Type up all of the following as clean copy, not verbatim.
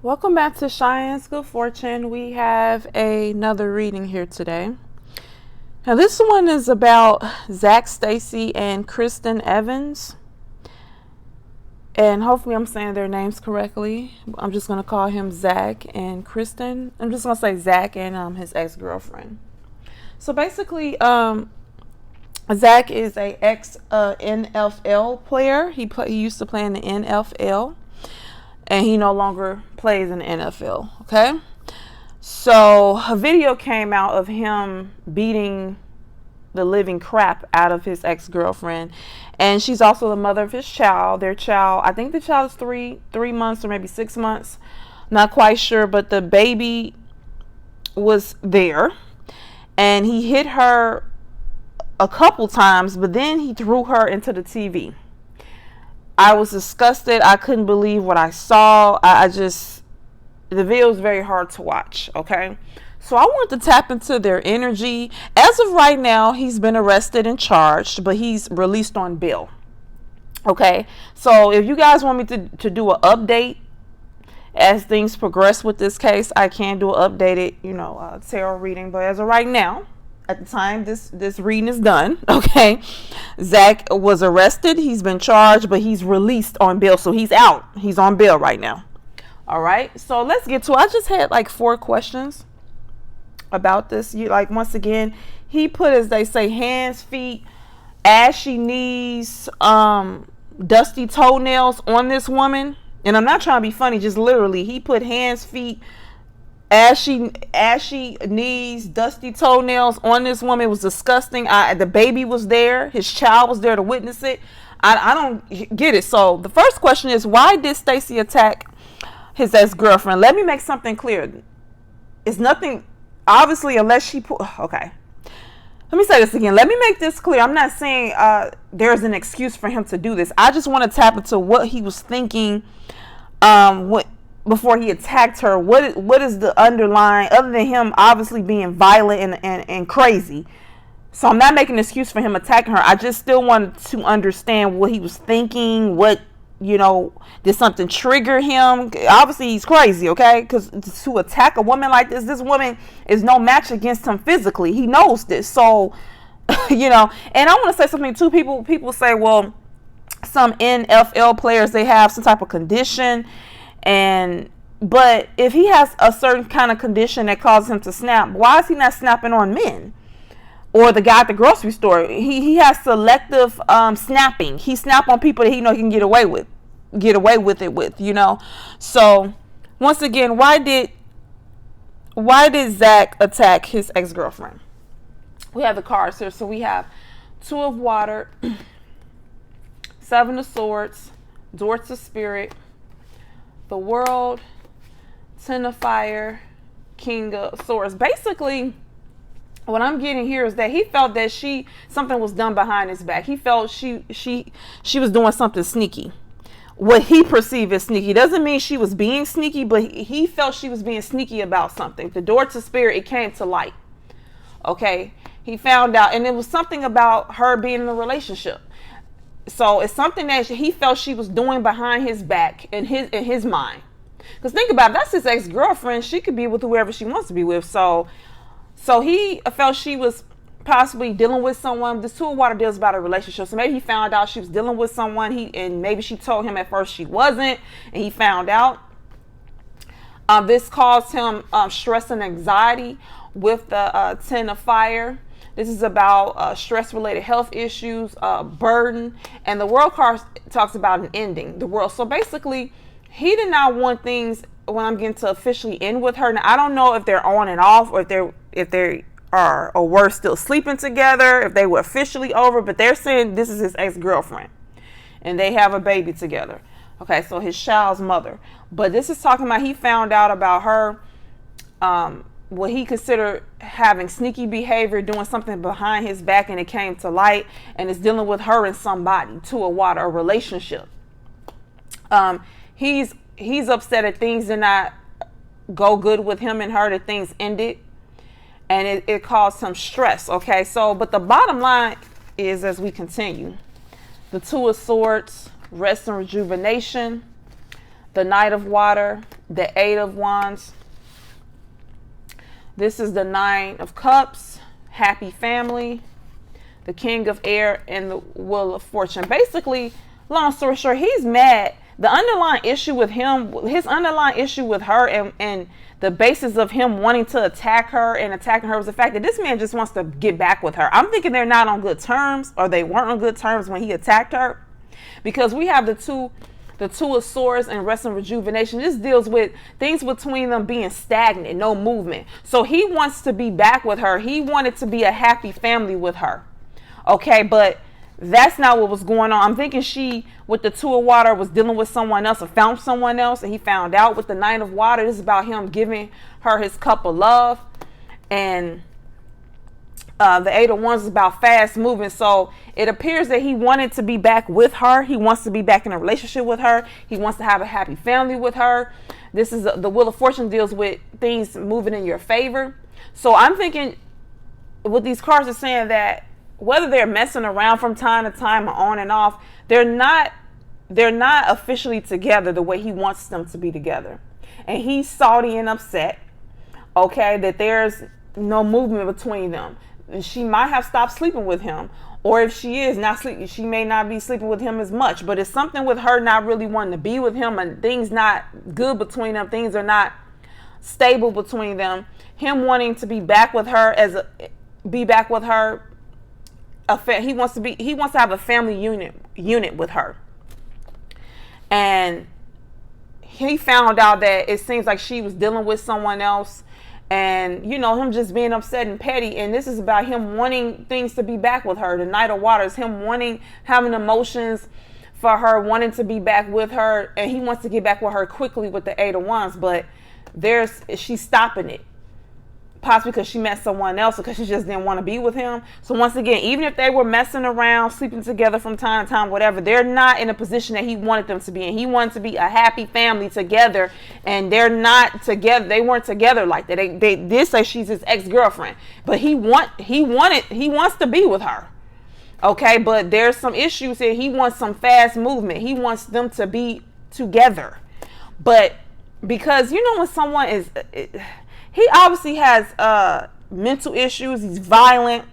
Welcome back to Cheyenne's Good Fortune. We have another reading here today. Now this one is about ZAC STACY and Kristen Evans. And hopefully I'm saying their names correctly. I'm just going to call him Zach and Kristen. I'm just going to say Zach and his ex-girlfriend. So basically, Zach is a ex-NFL player. He used to play in the NFL. And he no longer plays in the NFL, okay? So a video came out of him beating the living crap out of his ex-girlfriend. And she's also the mother of his child. Their child, I think the child is three months or maybe 6 months. Not quite sure, but the baby was there. And he hit her a couple times, but then he threw her into the TV. I was disgusted. I couldn't believe what I saw. The video is very hard to watch, okay? So I wanted to tap into their energy. As of right now, he's been arrested and charged, but he's released on bail, okay? So if you guys want me to do an update as things progress with this case, I can do an updated, tarot reading. But as of right now, at the time this reading is done, okay, Zach was arrested. He's been charged, but he's released on bail. So he's out. He's on bail right now. All right. So let's get to it. I just had like 4 questions about this. Once again, he put, as they say, hands, feet, ashy knees, dusty toenails on this woman. And I'm not trying to be funny. Just literally, he put hands, feet, ashy knees, dusty toenails on this woman. It was disgusting. The baby was there. His child was there to witness it. I don't get it. So the first question is, why did Stacey attack his ex-girlfriend? Let me make something clear. It's nothing, obviously, unless she put, okay. Let me say this again. Let me make this clear. I'm not saying there's an excuse for him to do this. I just want to tap into what he was thinking before he attacked her. What is the underlying, other than him obviously being violent and crazy? So I'm not making an excuse for him attacking her. I just still wanted to understand what he was thinking. Did something trigger him? Obviously he's crazy, okay? Because to attack a woman like this woman is no match against him physically. He knows this. So, and I want to say something too. People say, well, some NFL players, they have some type of condition. But if he has a certain kind of condition that causes him to snap, why is he not snapping on men? Or the guy at the grocery store, he has selective snapping. He snap on people that he can get away with it with. So once again, why did Zach attack his ex-girlfriend? We have the cards here. So we have 2 of water, 7 of swords, Dwarfs of spirit, the world, 10 of fire, king of swords. Basically, what I'm getting here is that he felt that something was done behind his back. He felt she was doing something sneaky. What he perceived as sneaky doesn't mean she was being sneaky, but he felt she was being sneaky about something. The door to spirit, it came to light. Okay, he found out, and it was something about her being in a relationship. So it's something that he felt she was doing behind his back in his mind. Because think about it, that's his ex-girlfriend. She could be with whoever she wants to be with. So he felt she was possibly dealing with someone. This 2 of water deals about a relationship. So maybe he found out she was dealing with someone. And maybe she told him at first she wasn't, and he found out. This caused him stress and anxiety with the 10 of fire. This is about stress-related health issues, burden. And the world card talks about an ending, the world. So basically, he did not want things, when I'm getting to officially end with her. Now, I don't know if they're on and off, or if they are or were still sleeping together, if they were officially over. But they're saying this is his ex-girlfriend. And they have a baby together. Okay, so his child's mother. But this is talking about he found out about her, what he considered having sneaky behavior, doing something behind his back, and it came to light, and it's dealing with her and somebody, 2 of water, a relationship. He's upset that things did not go good with him and her, that things ended, and it caused him stress. Okay, so but the bottom line is, as we continue, the 2 of swords, rest and rejuvenation, the Knight of Water, the Eight of Wands. This is the Nine of Cups, happy family, the King of Air, and the Wheel of Fortune. Basically, long story short, he's mad. The underlying issue with him, his underlying issue with her, and the basis of him wanting to attack her and attacking her was the fact that this man just wants to get back with her. I'm thinking they're not on good terms, or they weren't on good terms when he attacked her, because we have the Two of Swords and Rest and Rejuvenation. This deals with things between them being stagnant, no movement. So he wants to be back with her. He wanted to be a happy family with her. Okay, but that's not what was going on. I'm thinking she, with the Two of Water, was dealing with someone else or found someone else, and he found out. With the Nine of Water, this is about him giving her his cup of love. And the Eight of Wands is about fast moving. So it appears that he wanted to be back with her. He wants to be back in a relationship with her. He wants to have a happy family with her. This is the Wheel of Fortune, deals with things moving in your favor. So I'm thinking what these cards are saying, that whether they're messing around from time to time or on and off, they're not officially together the way he wants them to be together. And he's salty and upset, okay, that there's no movement between them. She might have stopped sleeping with him, or if she is not sleeping, she may not be sleeping with him as much, but it's something with her not really wanting to be with him, and things not good between them. Things are not stable between them. Him wanting to be back with her, he wants to have a family unit with her. And he found out that it seems like she was dealing with someone else, and him just being upset and petty. And this is about him wanting things to be back with her. The Knight of Water is him having emotions for her, wanting to be back with her, and he wants to get back with her quickly with the Eight of Wands, but she's stopping it. Possibly because she met someone else, or because she just didn't want to be with him. So once again, even if they were messing around, sleeping together from time to time, whatever, they're not in a position that he wanted them to be in. He wanted to be a happy family together, and they're not together. They weren't together like that. They did say she's his ex-girlfriend, but he wants to be with her. Okay, but there's some issues here. He wants some fast movement. He wants them to be together. But because when someone is... he obviously has mental issues. He's violent.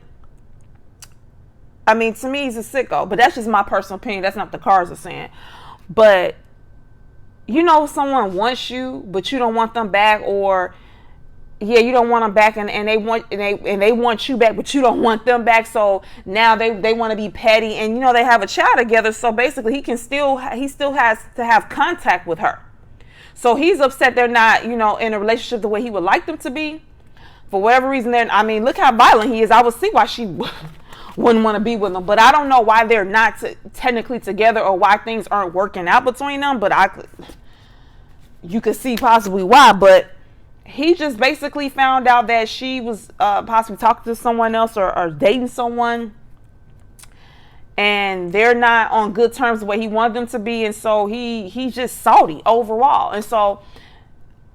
I mean, to me, he's a sicko. But that's just my personal opinion. That's not what the cards are saying. But, someone wants you, but you don't want them back. Or, you don't want them back, and they want you back, but you don't want them back. So now they want to be petty. And, they have a child together. So basically, he still has to have contact with her. So he's upset they're not, in a relationship the way he would like them to be. For whatever reason, look how violent he is. I would see why she wouldn't want to be with him. But I don't know why they're not technically together, or why things aren't working out between them. But you could see possibly why. But he just basically found out that she was possibly talking to someone else, or dating someone. And they're not on good terms the way he wanted them to be. And so he's just salty overall. And so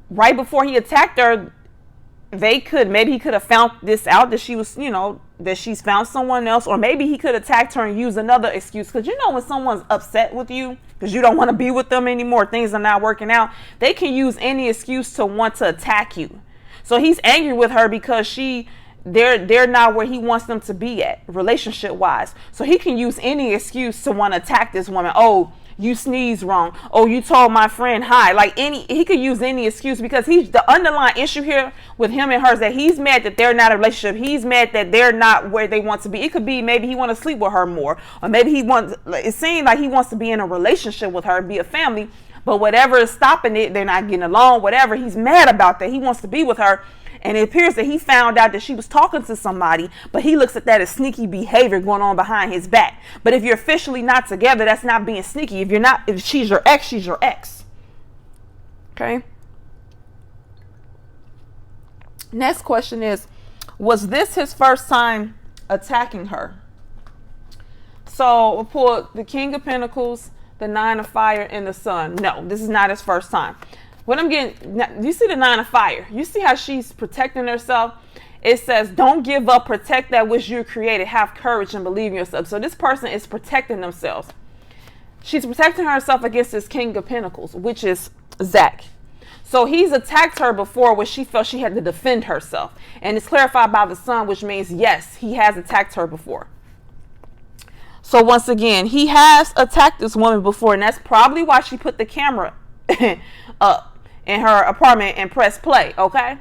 right before he attacked her, maybe he could have found this out, that she was, that she's found someone else. Or maybe he could attack her and use another excuse. Because when someone's upset with you because you don't want to be with them anymore, things are not working out, they can use any excuse to want to attack you. So he's angry with her because they're not where he wants them to be at, relationship wise. So he can use any excuse to want to attack this woman. Oh, you sneezed wrong. Oh, you told my friend hi. He could use any excuse, because the underlying issue here with him and her is that he's mad that they're not a relationship. He's mad that they're not where they want to be. It could be maybe he wants to sleep with her more, or maybe it seems like he wants to be in a relationship with her and be a family, but whatever is stopping it, they're not getting along, whatever. He's mad about that. He wants to be with her. And it appears that he found out that she was talking to somebody, but he looks at that as sneaky behavior going on behind his back. But if you're officially not together, that's not being sneaky. If she's your ex, she's your ex. Okay. Next question is, was this his first time attacking her? So we'll pull the King of Pentacles, the Nine of Fire, and the Sun. No, this is not his first time. What I'm getting, you see the Nine of Fire. You see how she's protecting herself? It says, don't give up, protect that which you created, have courage and believe in yourself. So this person is protecting themselves. She's protecting herself against this King of Pentacles, which is ZAC. So he's attacked her before where she felt she had to defend herself. And it's clarified by the sun, which means, yes, he has attacked her before. So once again, he has attacked this woman before, and that's probably why she put the camera up in her apartment and pressed play, okay?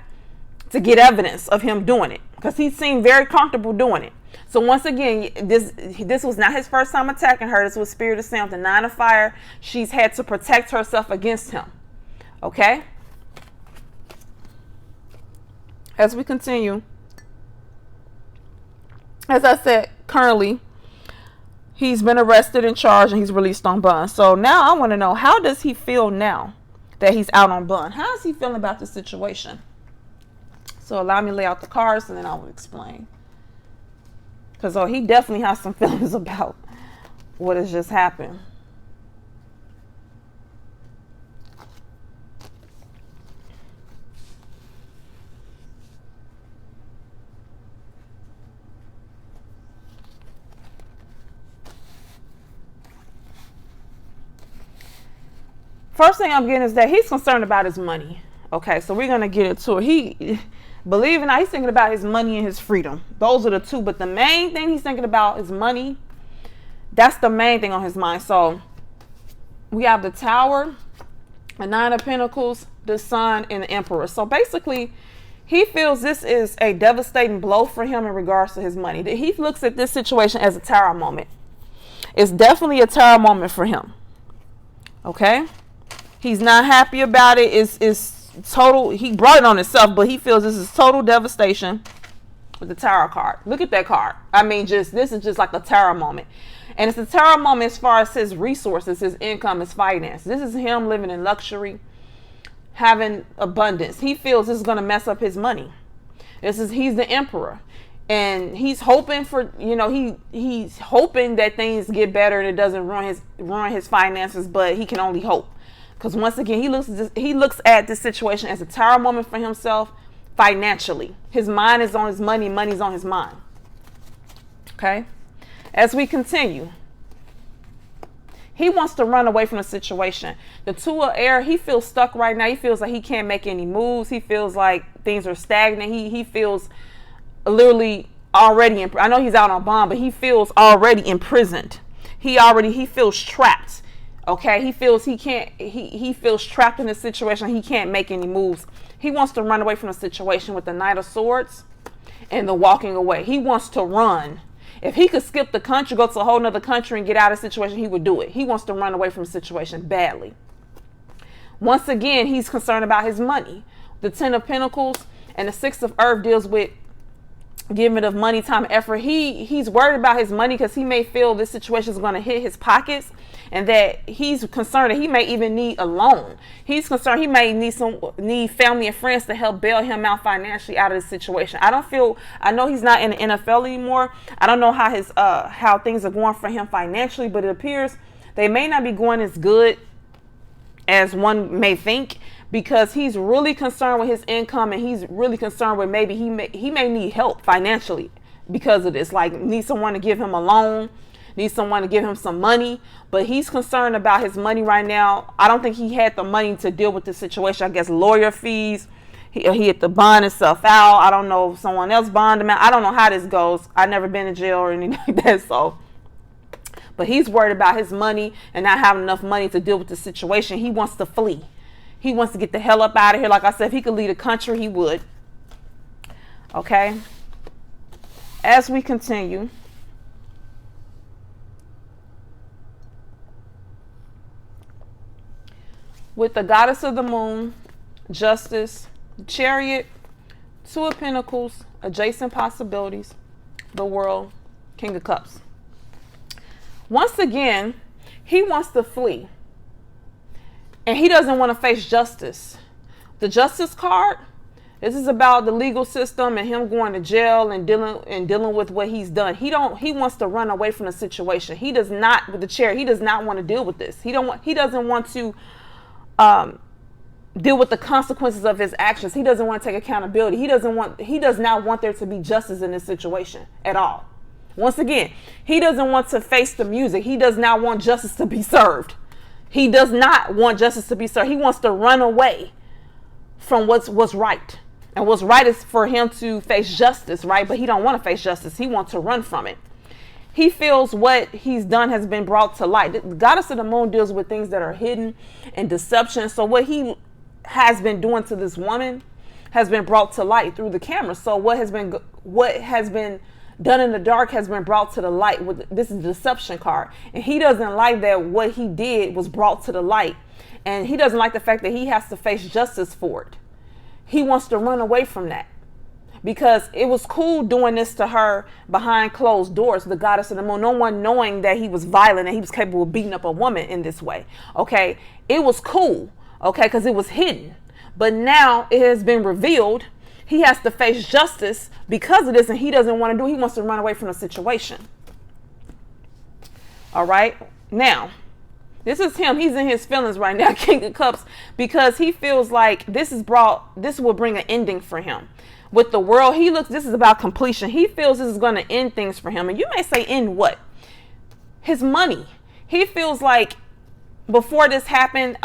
To get evidence of him doing it, because he seemed very comfortable doing it. So once again, this was not his first time attacking her. This was Spirit of Sin with the 9 of Fire. She's had to protect herself against him, okay? As we continue, as I said, currently, he's been arrested and charged and he's released on bond. So now I want to know, how does he feel now that he's out on bond? How is he feeling about the situation? So allow me to lay out the cards and then I will explain. Because he definitely has some feelings about what has just happened. First thing I'm getting is that he's concerned about his money. Okay, so we're going to get into it. Believe it or not, he's thinking about his money and his freedom. Those are the two. But the main thing he's thinking about is money. That's the main thing on his mind. So we have the Tower, the 9 of Pentacles, the Sun, and the Emperor. So basically, he feels this is a devastating blow for him in regards to his money. He looks at this situation as a tower moment. It's definitely a tower moment for him. Okay? He's not happy about it. It's total. He brought it on himself, but he feels this is total devastation with the Tower card. Look at that card. I mean, this is just like a tower moment. And it's a tower moment as far as his resources, his income, his finance. This is him living in luxury, having abundance. He feels this is going to mess up his money. He's the Emperor. And he's hoping for, he's hoping that things get better and it doesn't ruin his finances, but he can only hope. Because once again, he looks at this situation as a tower moment for himself financially. His mind is on his money. Money's on his mind. Okay? As we continue, he wants to run away from the situation. The 2 of Air, he feels stuck right now. He feels like he can't make any moves. He feels like things are stagnant. He feels literally already I know he's out on bond, but he feels already imprisoned. He feels trapped. Okay, he feels he feels trapped in this situation. He can't make any moves. He wants to run away from the situation with the Knight of Swords and the walking away. He wants to run. If he could skip the country, go to a whole nother country and get out of the situation, he would do it. He wants to run away from the situation badly. Once again, he's concerned about his money. The 10 of Pentacles and the 6 of Earth deals with giving of money, time, effort. He's worried about his money because he may feel this situation is going to hit his pockets, and that he's concerned that he may even need a loan. He's concerned he may need family and friends to help bail him out financially out of this situation. I know he's not in the NFL anymore. I don't know how things are going for him financially, but it appears they may not be going as good as one may think, because he's really concerned with his income, and he's really concerned with maybe he may need help financially because of this. Like, need someone to give him a loan, need someone to give him some money, but he's concerned about his money right now. I don't think he had the money to deal with the situation. I guess lawyer fees, he had to bond himself out. I don't know if someone else bonded him out. I don't know how this goes. I've never been in jail or anything like that, so. But he's worried about his money and not having enough money to deal with the situation. He wants to flee. He wants to get the hell up out of here. Like I said, if he could leave the country, he would. Okay. As we continue, with the Goddess of the Moon, Justice, Chariot, 2 of Pentacles, Adjacent Possibilities, the World, King of Cups. Once again, he wants to flee. And he doesn't want to face justice. The Justice card, this is about the legal system and him going to jail and dealing with what he's done. He wants to run away from the situation. He does not, with the Chariot, he does not want to deal with this. He doesn't want to deal with the consequences of his actions. He doesn't want to take accountability. He does not want there to be justice in this situation at all. Once again, he doesn't want to face the music. He does not want justice to be served. He does not want justice to be served. He wants to run away. from what's right. And what's right is for him to face justice, right? But he don't want to face justice. He wants to run from it. He feels what he's done has been brought to light. The goddess of the moon deals with things that are hidden and deception. So what he has been doing to this woman has been brought to light through the camera. So what has been done in the dark has been brought to the light. This is the deception card. And he doesn't like that what he did was brought to the light. And he doesn't like the fact that he has to face justice for it. He wants to run away from that. Because it was cool doing this to her behind closed doors, the goddess of the moon. No one knowing that he was violent and he was capable of beating up a woman in this way. Okay. It was cool. Okay. Because it was hidden. But now it has been revealed. He has to face justice because of this, and he doesn't want to do it. He wants to run away from the situation. All right. Now, this is him. He's in his feelings right now, King of Cups, because he feels like this will bring an ending for him. With the world, this is about completion. He feels this is going to end things for him. And you may say, end what? His money. He feels like before this happened,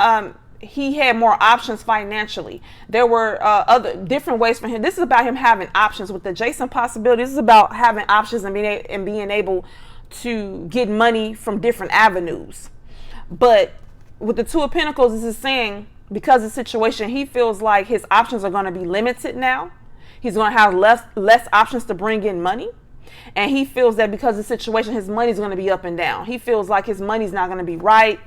he had more options financially. There were other different ways for him. This is about him having options with adjacent possibilities. This is about having options and being able to get money from different avenues. But with the Two of Pentacles, this is saying because of the situation, he feels like his options are going to be limited now. He's going to have less options to bring in money. And he feels that because of the situation, his money's going to be up and down. He feels like his money's not going to be right.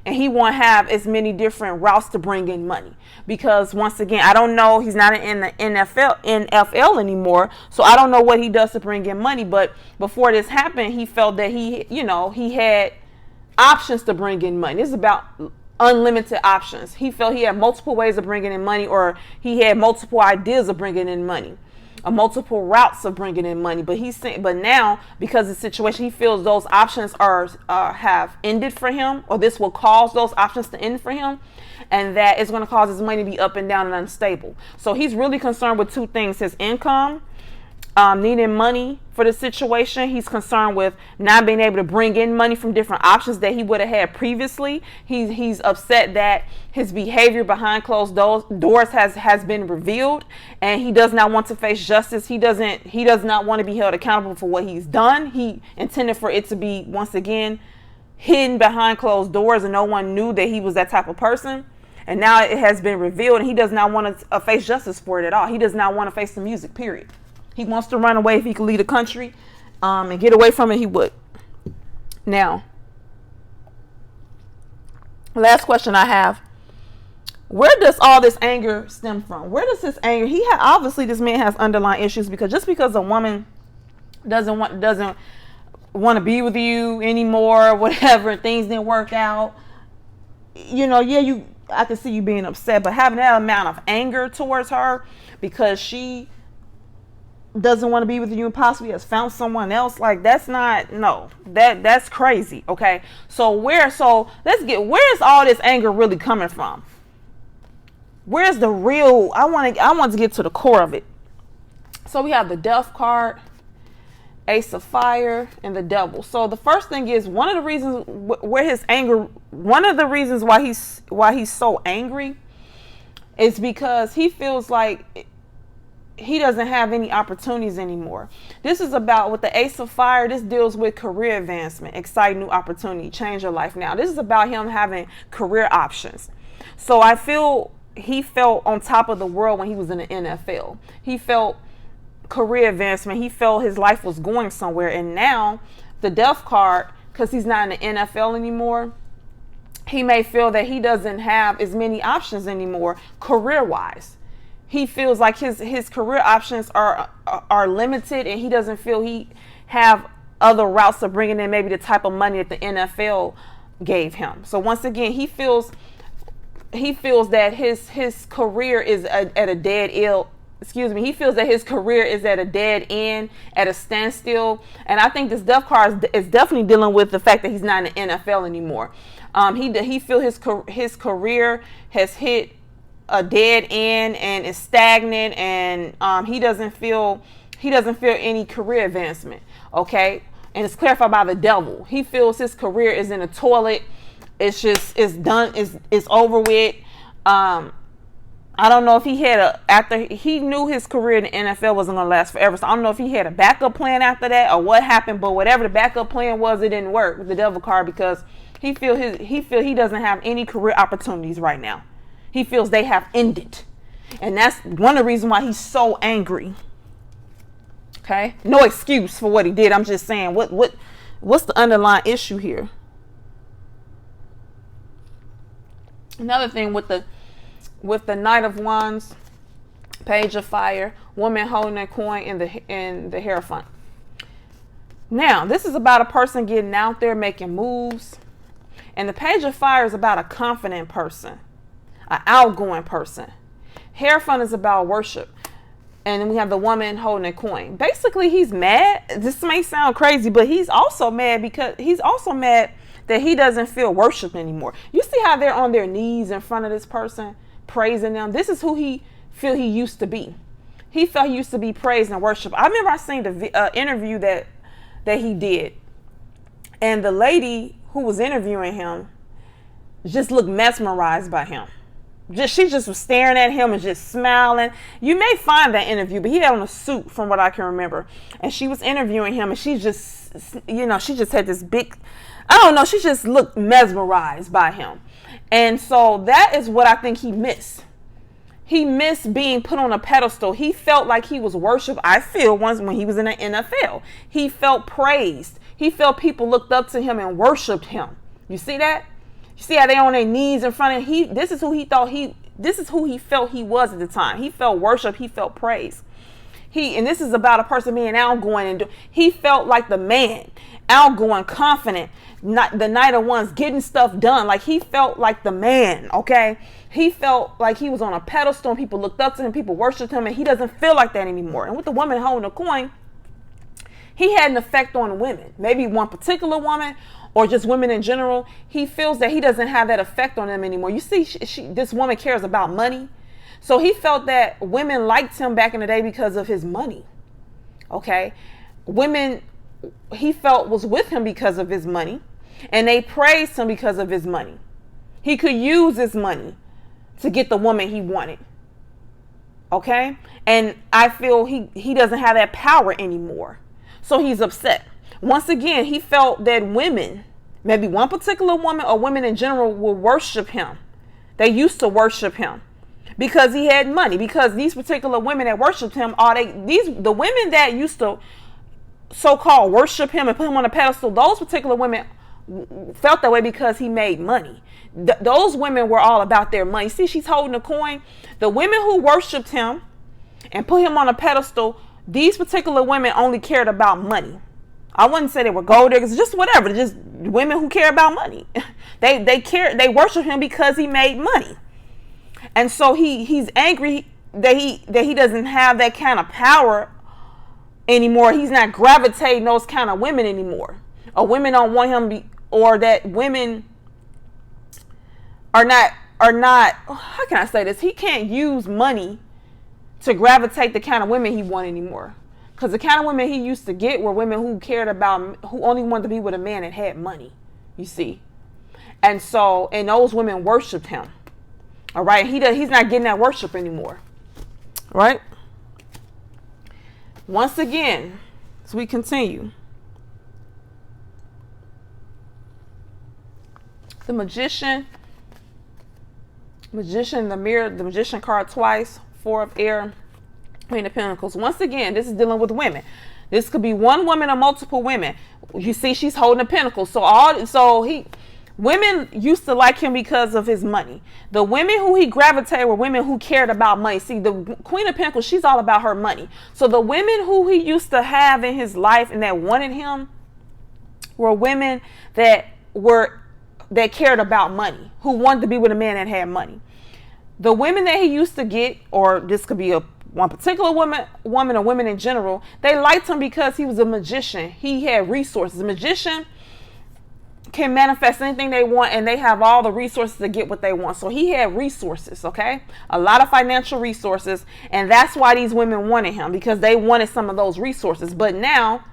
And he won't have as many different routes to bring in money. Because once again, I don't know. He's not in the NFL anymore. So I don't know what he does to bring in money. But before this happened, he felt that he had options to bring in money. This is about unlimited options. He felt he had multiple ways of bringing in money, or he had multiple ideas of bringing in money, or multiple routes of bringing in money. But now, because of the situation, he feels those options have ended for him, or this will cause those options to end for him, and that it's going to cause his money to be up and down and unstable. So he's really concerned with two things: his income, needing money for the situation. He's concerned with not being able to bring in money from different options that he would have had previously. He's upset that his behavior behind closed doors has been revealed, and he does not want to face justice. He does not want to be held accountable for what he's done. He intended for it to be, once again, hidden behind closed doors, and no one knew that he was that type of person. And now it has been revealed, and he does not want to face justice for it at all. He does not want to face the music, period. He wants to run away. If he could leave the country and get away from it, he would. Now, last question I have. Where does all this anger stem from? Where does this anger? Obviously this man has underlying issues, because just because a woman doesn't want to be with you anymore, whatever, things didn't work out. I can see you being upset, but having that amount of anger towards her because she doesn't want to be with you and possibly has found someone else, like that's crazy. Okay, where's all this anger really coming from? Where's the real? I want to get to the core of it. So we have the Death card, Ace of Fire, and the Devil. So the first thing is, one of the reasons why he's so angry is because he feels like he doesn't have any opportunities anymore. This is about, with the Ace of Fire, this deals with career advancement, exciting new opportunity, change your life now. This is about him having career options. So I feel he felt on top of the world when he was in the NFL. He felt career advancement. He felt his life was going somewhere. And now the Death card, because he's not in the NFL anymore, he may feel that he doesn't have as many options anymore career-wise. He feels like his career options are limited, and he doesn't feel he have other routes of bringing in maybe the type of money that the NFL gave him. So once again, he feels that his career is at a dead end. He feels that his career is at a dead end, at a standstill. And I think this Death card is definitely dealing with the fact that he's not in the NFL anymore. He feels his career has hit a dead end and is stagnant, and he doesn't feel any career advancement. Okay, and it's clarified by the Devil. He feels his career is in a toilet. It's done. It's over with. I don't know if he had after he knew his career in the NFL wasn't going to last forever. So I don't know if he had a backup plan after that or what happened, but whatever the backup plan was, it didn't work with the devil card because he he doesn't have any career opportunities right now. He feels they have ended. And that's one of the reasons why he's so angry. Okay? No excuse for what he did. I'm just saying what's the underlying issue here? Another thing with the Knight of Wands, Page of Fire, woman holding a coin in the Hierophant. Now, this is about a person getting out there making moves. And the Page of Fire is about a confident person, an outgoing person. Hierophant is about worship. And then we have the woman holding a coin. Basically, he's mad. This may sound crazy, but he's also mad that he doesn't feel worshiped anymore. You see how they're on their knees in front of this person, praising them. This is who he feel he used to be. He felt he used to be praised and worshiped. I remember I seen the interview that he did. And the lady who was interviewing him just looked mesmerized by him. She just was staring at him and just smiling. You may find that interview, but he had on a suit from what I can remember. And she was interviewing him and she just had this big, I don't know, she just looked mesmerized by him. And so that is what I think he missed. He missed being put on a pedestal. He felt like he was worshipped. I feel once when he was in the NFL, he felt praised. He felt people looked up to him and worshiped him. You see that? You see how they on their knees in front of him? This is who he felt he was at the time. He felt worship. He felt praise. And this is about a person being outgoing and he felt like the man, outgoing, confident, not the Knight of Wands, getting stuff done. Like he felt like the man. Okay. He felt like he was on a pedestal and people looked up to him, people worshiped him, and he doesn't feel like that anymore. And with the woman holding a coin, he had an effect on women, maybe one particular woman or just women in general. He feels that he doesn't have that effect on them anymore. You see, this woman cares about money. So he felt that women liked him back in the day because of his money. Okay. Women, he felt, was with him because of his money, and they praised him because of his money. He could use his money to get the woman he wanted. Okay. And I feel he doesn't have that power anymore. So he's upset. Once again, he felt that women, maybe one particular woman or women in general, will worship him. They used to worship him because he had money. Because these particular women that worshiped him the women that used to so-called worship him and put him on a pedestal. Those particular women felt that way because he made money. Those women were all about their money. See, she's holding a coin. The women who worshiped him and put him on a pedestal, these particular women only cared about money. I wouldn't say they were gold diggers, just whatever. Just women who care about money. They worship him because he made money. And so he's angry that he doesn't have that kind of power anymore. He's not gravitating those kind of women anymore. Or women don't want him or that women are not, how can I say this? He can't use money to gravitate the kind of women he want anymore. Because the kind of women he used to get were women who cared about, who only wanted to be with a man that had money, you see. And those women worshiped him. All right. He's not getting that worship anymore. Right. Once again, as we continue, the magician, the mirror, the magician card twice, 4 of air, Queen of Pentacles. Once again, this is dealing with women. This could be one woman or multiple women. You see, she's holding a pentacle. Women used to like him because of his money. The women who he gravitated were women who cared about money. See, the Queen of Pentacles, she's all about her money. So the women who he used to have in his life and that wanted him were women that cared about money, who wanted to be with a man that had money. The women that he used to get, or this could be one particular woman or women in general, they liked him because he was a magician. He had resources. A magician can manifest anything they want, and they have all the resources to get what they want. So he had resources, okay? A lot of financial resources, and that's why these women wanted him, because they wanted some of those resources. But now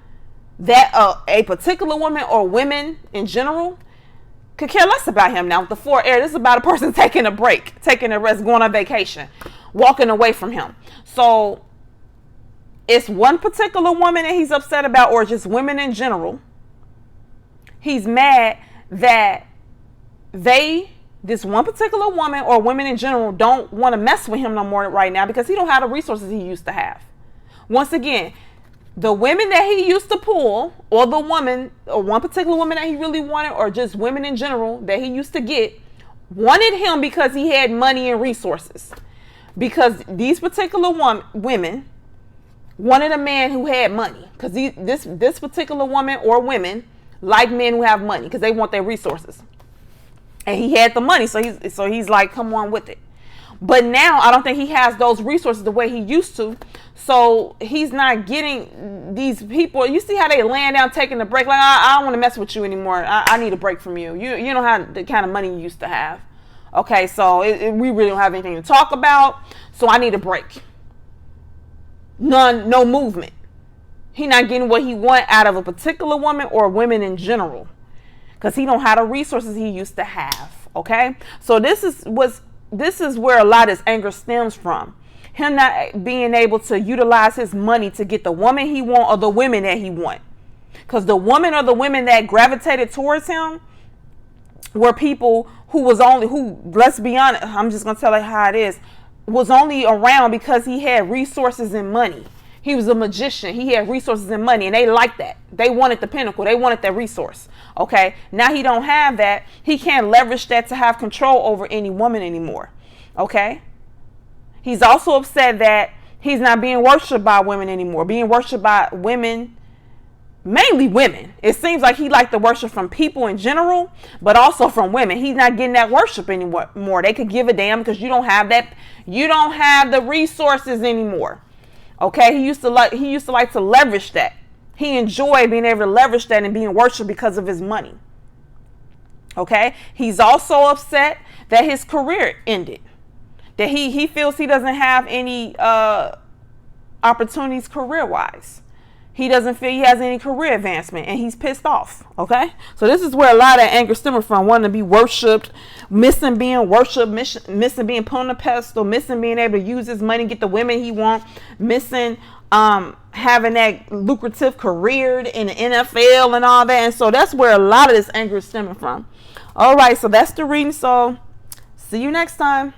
that a particular woman or women in general, Could care less about him now with the 4 air. This is about a person taking a break, taking a rest, going on vacation, walking away from him. So it's one particular woman that he's upset about, or just women in general. He's mad that this one particular woman or women in general don't want to mess with him no more right now because he don't have the resources he used to have. Once again, the women that he used to pull, or the woman, or one particular woman that he really wanted, or just women in general that he used to get, wanted him because he had money and resources. Because these particular women wanted a man who had money. Because this particular woman or women like men who have money because they want their resources. And he had the money, so he's like, come on with it. But now I don't think he has those resources the way he used to. So he's not getting these people. You see how they laying down taking a break? Like, I don't want to mess with you anymore. I need a break from you. You don't have the kind of money you used to have. Okay, so we really don't have anything to talk about. So I need a break. No movement. He not getting what he want out of a particular woman or women in general. Because he don't have the resources he used to have. Okay, so this is where a lot of his anger stems from. Him not being able to utilize his money to get the woman he want or the women that he want. Because the woman or the women that gravitated towards him were people who, let's be honest, I'm just going to tell you how it is, was only around because he had resources and money. He was a magician. He had resources and money, and they liked that. They wanted the pinnacle. They wanted that resource. Okay, now he don't have that. He can't leverage that to have control over any woman anymore. Okay, he's also upset that he's not being worshipped by women anymore. Being worshipped by women, mainly women. It seems like he liked the worship from people in general, but also from women. He's not getting that worship anymore. They could give a damn because you don't have that. You don't have the resources anymore. Okay, he used to like to leverage that. He enjoyed being able to leverage that and being worshipped because of his money. Okay, he's also upset that his career ended. That he feels he doesn't have any opportunities career-wise. He doesn't feel he has any career advancement, and he's pissed off. Okay, so this is where a lot of anger stems from: wanting to be worshipped, missing being worshipped, missing being put on a pedestal, missing being able to use his money, get the women he wants, missing having that lucrative career in the NFL and all that. And so that's where a lot of this anger is stemming from. All right, so that's the reading. So see you next time.